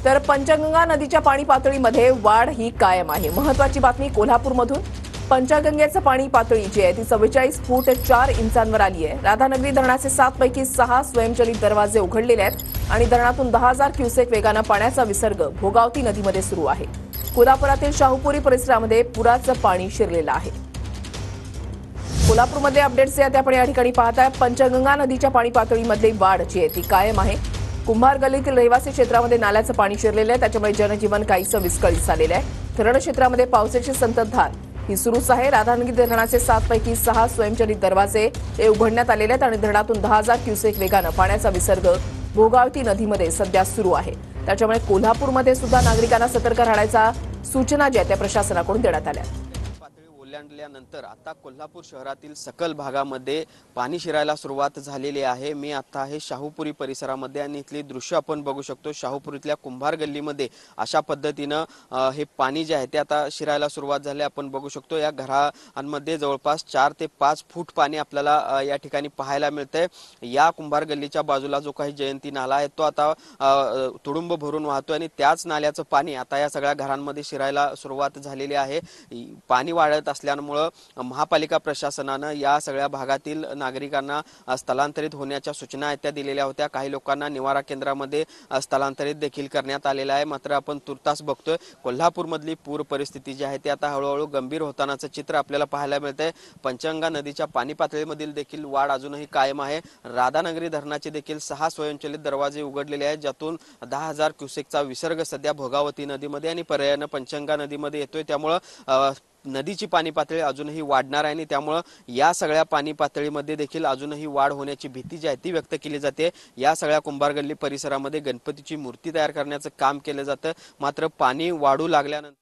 तर पंचगंगा नदीच्या पाणी पातळीमध्ये वाढ ही कायम आहे। महत्त्वाची बातमी कोल्हापूरमधून। पंचगंगेचं पाणी पातळी जी आहे ती 44 फूट 4 इंचांवर आली आहे। राधानगरी धरणाचे 7 पैकी 6 स्वयंचलित दरवाजे उघडलेले आहेत आणि धरणातून 10,000 क्युसेक वेगाने पाण्याचा विसर्ग भोगावती नदीमध्ये सुरू आहे। कोल्हापुरातील शाहूपुरी परिसरामध्ये पुराचं पाणी शिरलेलं आहे। कोल्हापूरमध्ये अपडेट्स आपण या ठिकाणी पाहताय। पंचगंगा नदीच्या पाणी पातळीमधली वाढ जी आहे ती कायम आहे। कुंभार गल्लीतील रहिवासी क्षेत्रामध्ये नाल्याचं पाणी शिरलेलं आहे, त्याच्यामुळे जनजीवन काहीसं विस्कळीत झालेलं आहे। धरण क्षेत्रामध्ये पावसाची संततधार ही सुरूच आहे। राधानगरी धरणाचे 7 पैकी 6 स्वयंचलित दरवाजे हे उघडण्यात आलेले आहेत आणि धरणातून 10,000 क्युसेक वेगानं पाण्याचा विसर्ग भोगावती नदीमध्ये सध्या सुरू आहे। त्याच्यामुळे कोल्हापूरमध्ये सुद्धा नागरिकांना सतर्क राहण्याच्या सूचना ज्या त्या प्रशासनाकडून देण्यात आल्या। ओलांडल्यानंतर आता कोल्हापूर शहरातील सकल भागामध्ये पाणी शिरायला सुरुवात झालेली आहे। मी आता आहे शाहूपुरी परिसरामध्ये आणि इथली दृश्य आपण बघू शकतो। शाहूपुरीतल्या कुंभार गल्लीमध्ये अशा पद्धतीनं हे पाणी जे आहे ते आता शिरायला सुरुवात झाली आपण बघू शकतो। या घरांमध्ये जवळपास 4 ते 5 फूट पाणी आपल्याला या ठिकाणी पाहायला मिळतंय। या कुंभार गल्लीच्या बाजूला जो काही जयंती नाला आहे तो आता तुडुंब भरून वाहतोय आणि त्याच नाल्याचं पाणी आता या सगळ्या घरांमध्ये शिरायला सुरुवात झालेली आहे। पाणी वाढत असल्यामुळे महापालिका प्रशासनानं या सगळ्या भागातील नागरिकांना स्थलांतरित होण्याच्या सूचना त्या दिलेल्या होत्या। काही लोकांना निवारा केंद्रामध्ये स्थलांतरित देखील करण्यात आलेलं आहे। मात्र आपण तुर्तास बघतोय कोल्हापूरमधली पूर परिस्थिती जी आहे ती आता हळूहळू गंभीर होतानाचं चित्र आपल्याला पाहायला मिळतंय। पंचगंगा नदीच्या पाणी पातळीमधील देखील वाढ अजूनही कायम आहे। राधानगरी धरणाचे देखील 6 स्वयंचलित दरवाजे उघडलेले आहेत, ज्यातून 10,000 क्युसेकचा विसर्ग सध्या भोगावती नदीमध्ये आणि पर्यायानं पंचगंगा नदीमध्ये येतोय। त्यामुळे नदीची पाणी पातळी अजूनही वाढणार आहे आणि त्यामुळे या सगळ्या पाणी पातळीमध्ये देखील अजूनही वाढ होण्याची भीती जी आहे ती व्यक्त केली जाते। या सगळ्या कुंभार गल्ली परिसरामध्ये गणपतीची मूर्ती तयार करण्याचं काम केलं जातं, मात्र पाणी वाढू लागल्यानंतर